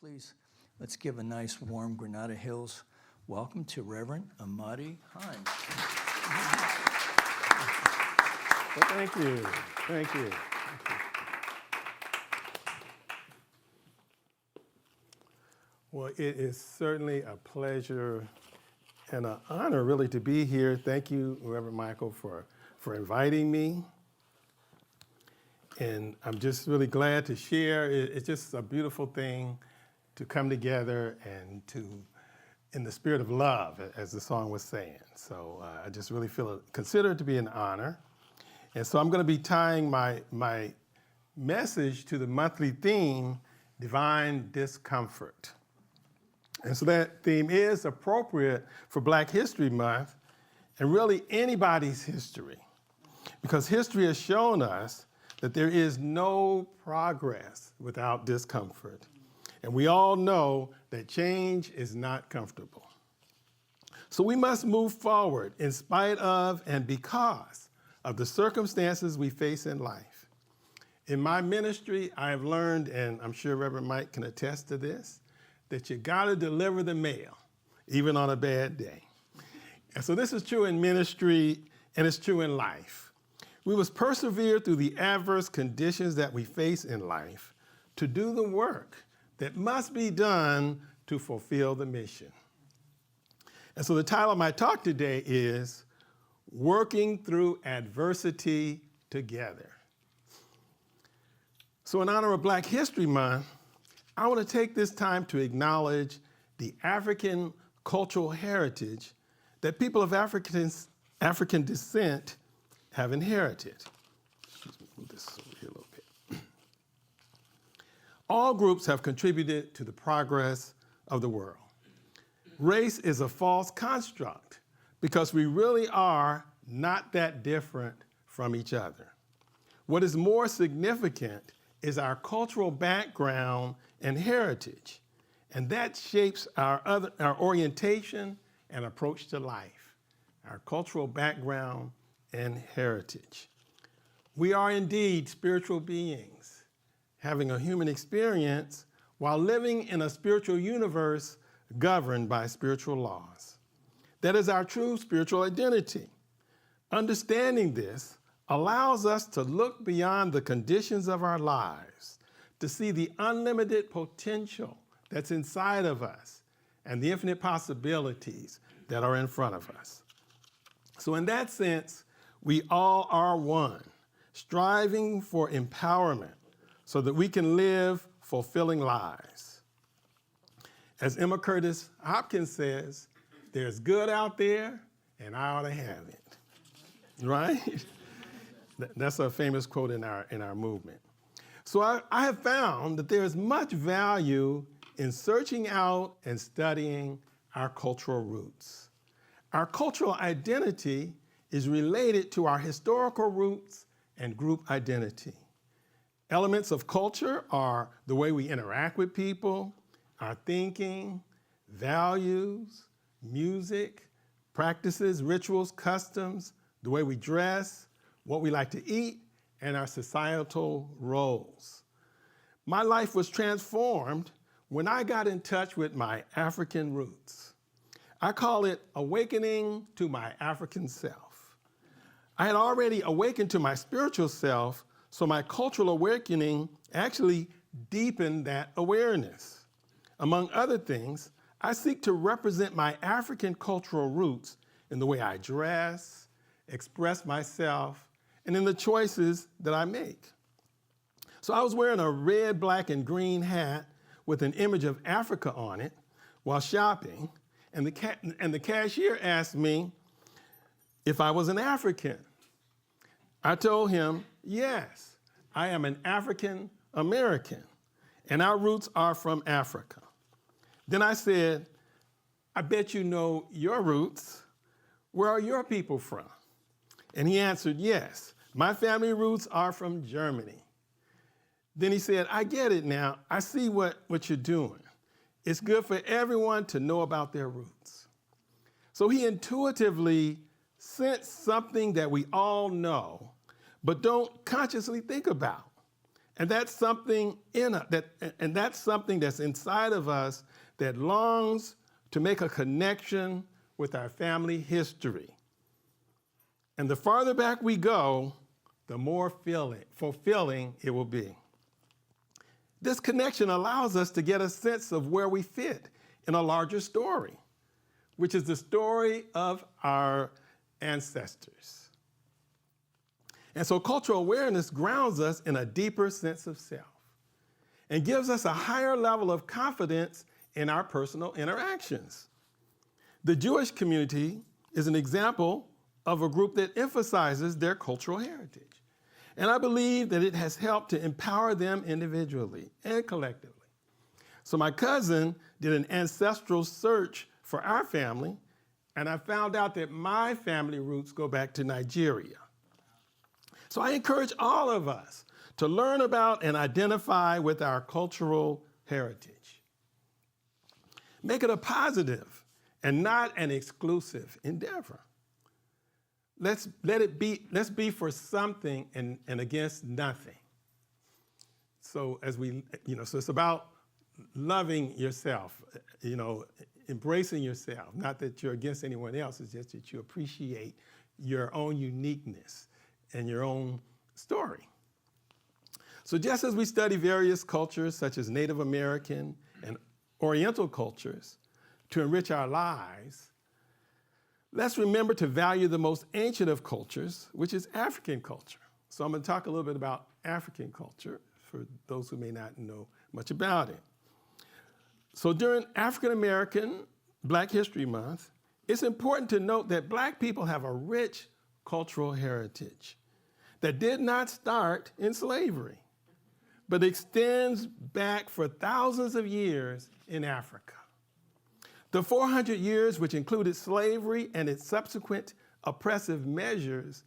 please, let's give a nice warm Granada Hills welcome to Reverend Amadi Hines. Well, thank you. Thank you. Well, it is certainly a pleasure and an honor, really, to be here. Thank you, Reverend Michael, for inviting me. And I'm just really glad to share. It's just a beautiful thing to come together and to, in the spirit of love, as the song was saying. So I just really consider it to be an honor. And so I'm going to be tying my message to the monthly theme, Divine Discomfort. And so that theme is appropriate for Black History Month and really anybody's history, because history has shown us that there is no progress without discomfort. And we all know that change is not comfortable. So we must move forward in spite of and because of the circumstances we face in life. In my ministry, I have learned, and I'm sure Reverend Mike can attest to this, that you gotta deliver the mail, even on a bad day. And so this is true in ministry, and it's true in life. We must persevere through the adverse conditions that we face in life to do the work that must be done to fulfill the mission. And so the title of my talk today is Working Through Adversity Together. So in honor of Black History Month, I want to take this time to acknowledge the African cultural heritage that people of African descent have inherited. Excuse me, move this over here a little bit. All groups have contributed to the progress of the world. Race is a false construct because we really are not that different from each other. What is more significant is our cultural background and heritage, and that shapes our orientation and approach to life, our cultural background and heritage. We are indeed spiritual beings, having a human experience while living in a spiritual universe governed by spiritual laws. That is our true spiritual identity. Understanding this allows us to look beyond the conditions of our lives, to see the unlimited potential that's inside of us and the infinite possibilities that are in front of us. So in that sense, we all are one, striving for empowerment so that we can live fulfilling lives. As Emma Curtis Hopkins says, there's good out there and I ought to have it, right? That's a famous quote in our movement. So I have found that there is much value in searching out and studying our cultural roots. Our cultural identity is related to our historical roots and group identity. Elements of culture are the way we interact with people, our thinking, values, music, practices, rituals, customs, the way we dress, what we like to eat, and our societal roles. My life was transformed when I got in touch with my African roots. I call it awakening to my African self. I had already awakened to my spiritual self, so my cultural awakening actually deepened that awareness. Among other things, I seek to represent my African cultural roots in the way I dress, express myself, and in the choices that I make. So I was wearing a red, black, and green hat with an image of Africa on it while shopping, and the cashier asked me if I was an African. I told him, yes, I am an African American, and our roots are from Africa. Then I said, I bet you know your roots. Where are your people from? And he answered, yes, my family roots are from Germany. Then he said, I get it now. I see what you're doing. It's good for everyone to know about their roots. So he intuitively sensed something that we all know, but don't consciously think about. And that's something that's something that's inside of us that longs to make a connection with our family history. And the farther back we go, the more fulfilling it will be. This connection allows us to get a sense of where we fit in a larger story, which is the story of our ancestors. And so cultural awareness grounds us in a deeper sense of self and gives us a higher level of confidence in our personal interactions. The Jewish community is an example of a group that emphasizes their cultural heritage. And I believe that it has helped to empower them individually and collectively. So my cousin did an ancestral search for our family, and I found out that my family roots go back to Nigeria. So I encourage all of us to learn about and identify with our cultural heritage. Make it a positive and not an exclusive endeavor. Let's be for something and against nothing. So so it's about loving yourself, embracing yourself. Not that you're against anyone else, it's just that you appreciate your own uniqueness and your own story. So just as we study various cultures, such as Native American and Oriental cultures, to enrich our lives, let's remember to value the most ancient of cultures, which is African culture. So I'm going to talk a little bit about African culture for those who may not know much about it. So during African American Black History Month, it's important to note that Black people have a rich cultural heritage that did not start in slavery, but extends back for thousands of years in Africa. The 400 years, which included slavery and its subsequent oppressive measures,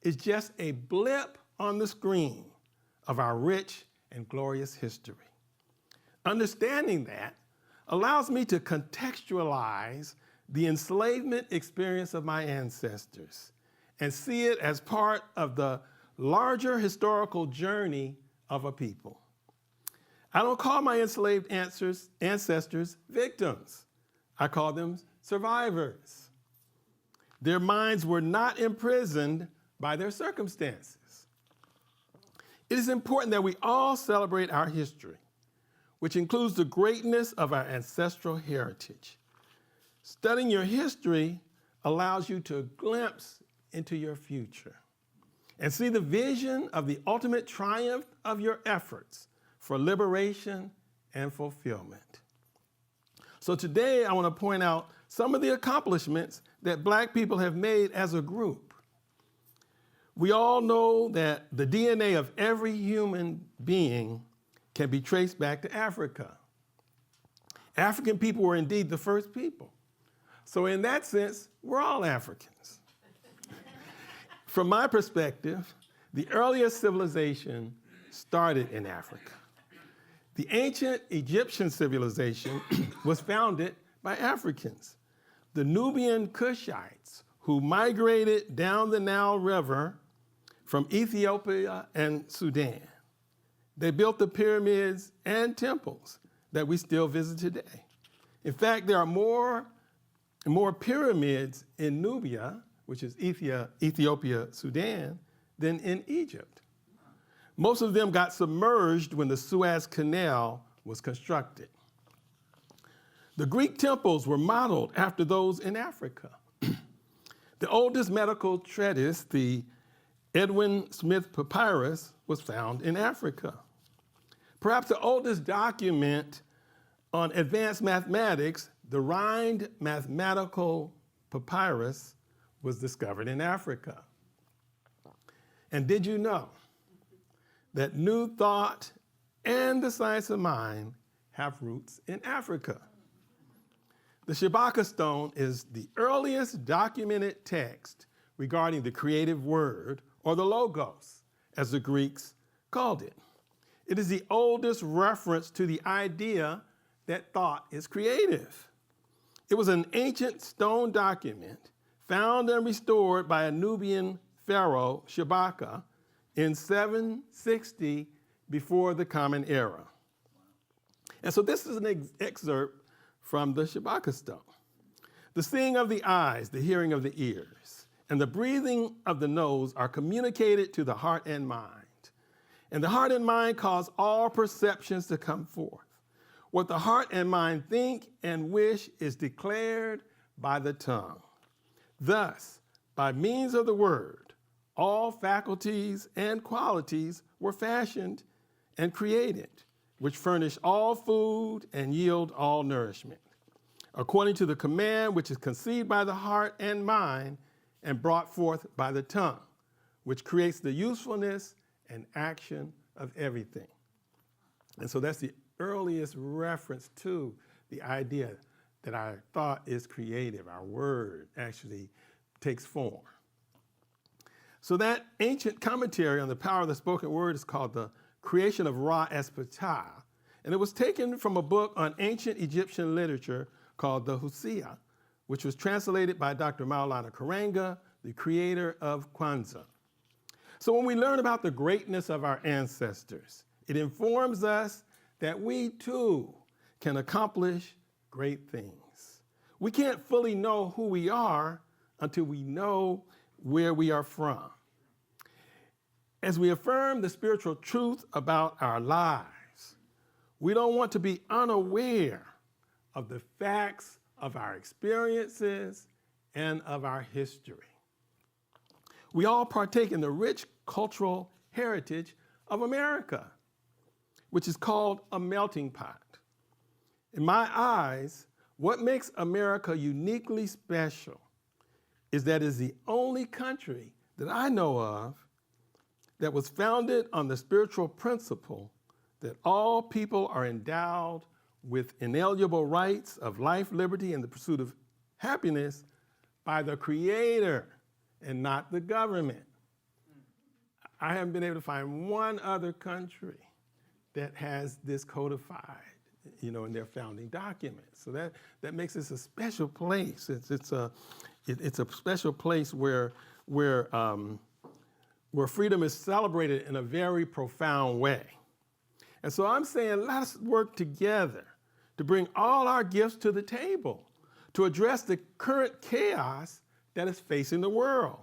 is just a blip on the screen of our rich and glorious history. Understanding that allows me to contextualize the enslavement experience of my ancestors and see it as part of the larger historical journey of a people. I don't call my enslaved ancestors victims. I call them survivors. Their minds were not imprisoned by their circumstances. It is important that we all celebrate our history, which includes the greatness of our ancestral heritage. Studying your history allows you to glimpse into your future and see the vision of the ultimate triumph of your efforts for liberation and fulfillment. So today I want to point out some of the accomplishments that Black people have made as a group. We all know that the DNA of every human being can be traced back to Africa. African people were indeed the first people. So in that sense, we're all Africans. From my perspective, the earliest civilization started in Africa. The ancient Egyptian civilization was founded by Africans, the Nubian Cushites, who migrated down the Nile River from Ethiopia and Sudan. They built the pyramids and temples that we still visit today. In fact, there are more pyramids in Nubia, which is Ethiopia, Sudan, than in Egypt. Most of them got submerged when the Suez Canal was constructed. The Greek temples were modeled after those in Africa. The oldest medical treatise, the Edwin Smith Papyrus, was found in Africa. Perhaps the oldest document on advanced mathematics, the Rhind Mathematical Papyrus, was discovered in Africa. And did you know that New Thought and the science of mind have roots in Africa? The Shabaka stone is the earliest documented text regarding the creative word, or the logos, as the Greeks called it. It is the oldest reference to the idea that thought is creative. It was an ancient stone document found and restored by a Nubian pharaoh, Shabaka, in 760 before the Common Era. And so this is an excerpt from the Shabaka Stone. The seeing of the eyes, the hearing of the ears, and the breathing of the nose are communicated to the heart and mind. And the heart and mind cause all perceptions to come forth. What the heart and mind think and wish is declared by the tongue. Thus, by means of the word, all faculties and qualities were fashioned and created, which furnish all food and yield all nourishment, according to the command which is conceived by the heart and mind and brought forth by the tongue, which creates the usefulness and action of everything. And so that's the earliest reference to the idea that our thought is creative, our word actually takes form. So that ancient commentary on the power of the spoken word is called The Creation of Ra Espata, and it was taken from a book on ancient Egyptian literature called the Hosea, which was translated by Dr. Maulana Karanga, the creator of Kwanzaa. So when we learn about the greatness of our ancestors, it informs us that we too can accomplish great things. We can't fully know who we are until we know where we are from. As we affirm the spiritual truth about our lives, we don't want to be unaware of the facts of our experiences and of our history. We all partake in the rich cultural heritage of America, which is called a melting pot. In my eyes, what makes America uniquely special is that it's the only country that I know of that was founded on the spiritual principle that all people are endowed with inalienable rights of life, liberty, and the pursuit of happiness by the Creator and not the government. I haven't been able to find one other country that has this codified, in their founding documents. So that makes this a special place. It's a special place where freedom is celebrated in a very profound way. And so I'm saying, let's work together to bring all our gifts to the table to address the current chaos that is facing the world.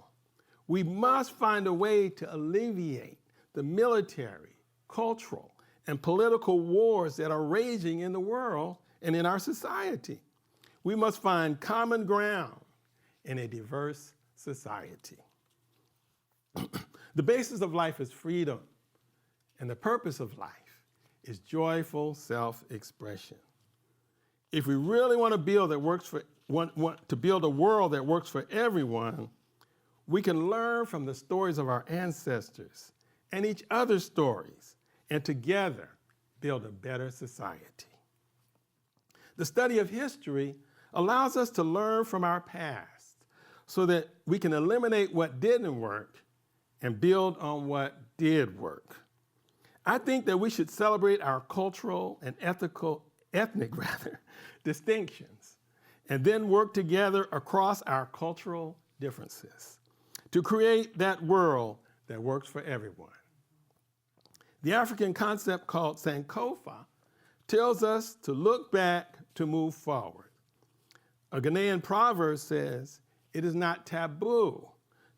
We must find a way to alleviate the military, cultural, and political wars that are raging in the world and in our society. We must find common ground in a diverse society. The basis of life is freedom, and the purpose of life is joyful self-expression. If we really want to build a world that works for everyone, we can learn from the stories of our ancestors and each other's stories, and together build a better society. The study of history allows us to learn from our past so that we can eliminate what didn't work and build on what did work. I think that we should celebrate our cultural and ethnic distinctions, and then work together across our cultural differences to create that world that works for everyone. The African concept called Sankofa tells us to look back to move forward. A Ghanaian proverb says, it is not taboo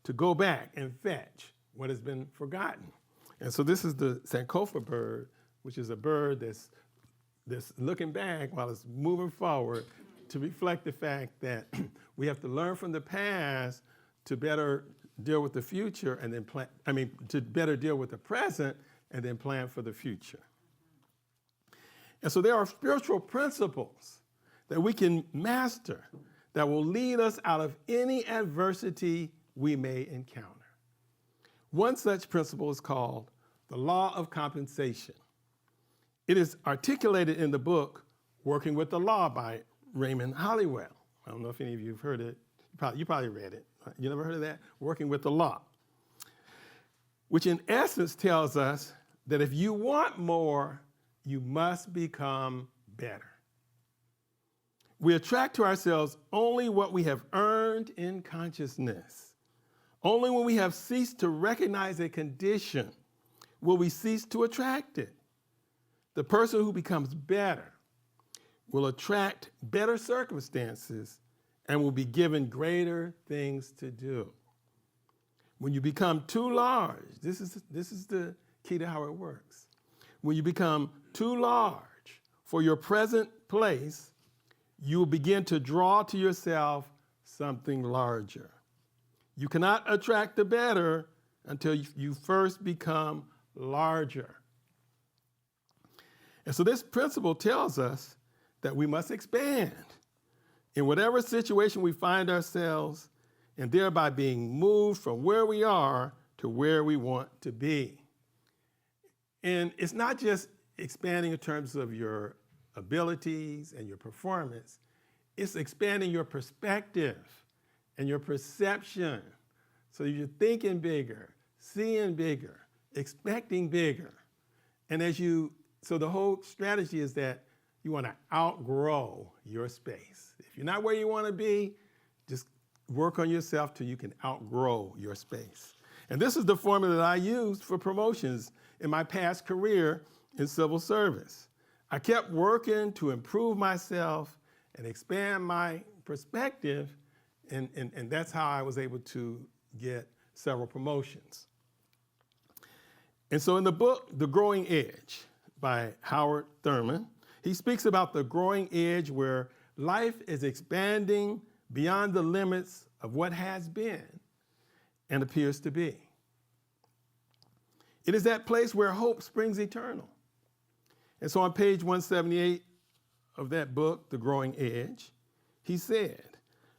to go back and fetch what has been forgotten. And so this is the Sankofa bird, which is a bird that's looking back while it's moving forward to reflect the fact that we have to learn from the past to better deal with the future and then to better deal with the present and then plan for the future. And so there are spiritual principles that we can master that will lead us out of any adversity we may encounter. One such principle is called the law of compensation. It is articulated in the book Working with the Law by Raymond Halliwell. I don't know if any of you have heard it. You probably read it. You never heard of that? Working with the Law, which in essence tells us that if you want more, you must become better. We attract to ourselves only what we have earned in consciousness. Only when we have ceased to recognize a condition will we cease to attract it. The person who becomes better will attract better circumstances and will be given greater things to do. When you become too large, this is the key to how it works. When you become too large for your present place, you will begin to draw to yourself something larger. You cannot attract the better until you first become larger. And so this principle tells us that we must expand in whatever situation we find ourselves, and thereby being moved from where we are to where we want to be. And it's not just expanding in terms of your abilities and your performance, it's expanding your perspective and your perception. So you're thinking bigger, seeing bigger, expecting bigger. And so the whole strategy is that you want to outgrow your space. If you're not where you want to be, just work on yourself till you can outgrow your space. And this is the formula that I used for promotions in my past career in civil service. I kept working to improve myself and expand my perspective, and that's how I was able to get several promotions. And so in the book, The Growing Edge by Howard Thurman, he speaks about the growing edge where life is expanding beyond the limits of what has been and appears to be. It is that place where hope springs eternal. And so on page 178 of that book, The Growing Edge, he said,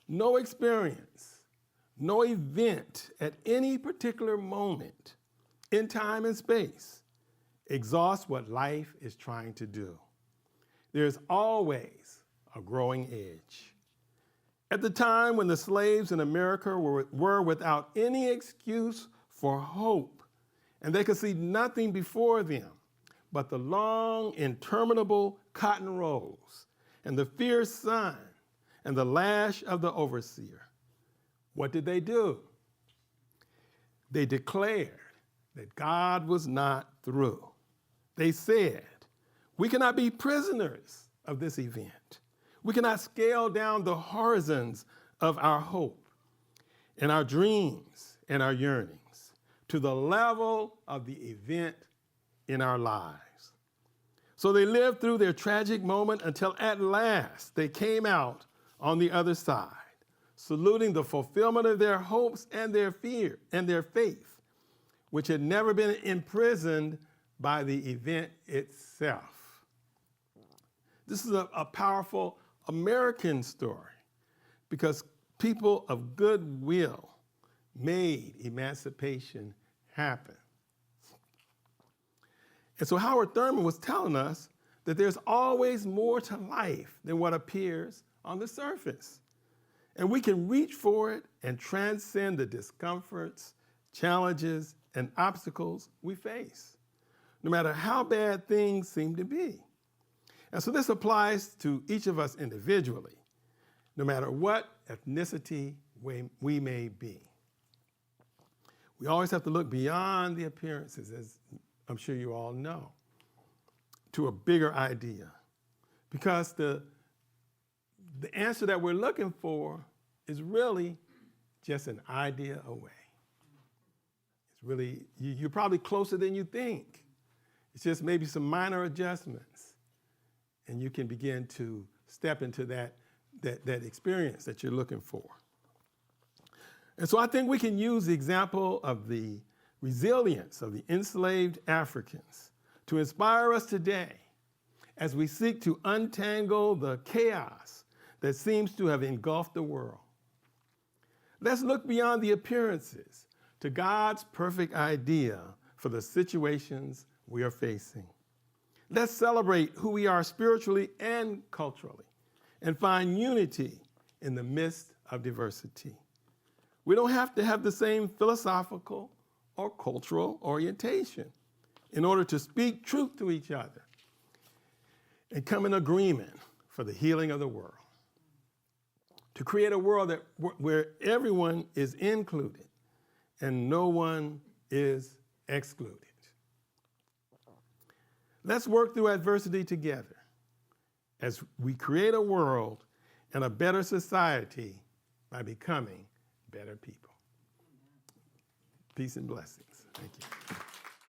no experience, no event at any particular moment in time and space exhausts what life is trying to do. There's always a growing edge. At the time when the slaves in America were without any excuse for hope, and they could see nothing before them but the long, interminable cotton rolls and the fierce sun and the lash of the overseer, what did they do? They declared that God was not through. They said, we cannot be prisoners of this event. We cannot scale down the horizons of our hope and our dreams and our yearnings to the level of the event in our lives. So they lived through their tragic moment until at last they came out on the other side, saluting the fulfillment of their hopes and their fear and their faith, which had never been imprisoned by the event itself. This is a powerful American story because people of goodwill made emancipation happen. And so Howard Thurman was telling us that there's always more to life than what appears on the surface. And we can reach for it and transcend the discomforts, challenges, and obstacles we face, no matter how bad things seem to be. And so this applies to each of us individually, no matter what ethnicity we may be. We always have to look beyond the appearances, as I'm sure you all know, to a bigger idea. Because the answer that we're looking for is really just an idea away. It's really, you're probably closer than you think. It's just maybe some minor adjustments. And you can begin to step into that experience that you're looking for. And so I think we can use the example of the resilience of the enslaved Africans to inspire us today as we seek to untangle the chaos that seems to have engulfed the world. Let's look beyond the appearances to God's perfect idea for the situations we are facing. Let's celebrate who we are spiritually and culturally and find unity in the midst of diversity. We don't have to have the same philosophical or cultural orientation in order to speak truth to each other and come in agreement for the healing of the world. To create a world where everyone is included and no one is excluded. Let's work through adversity together as we create a world and a better society by becoming better people. Peace and blessings. Thank you.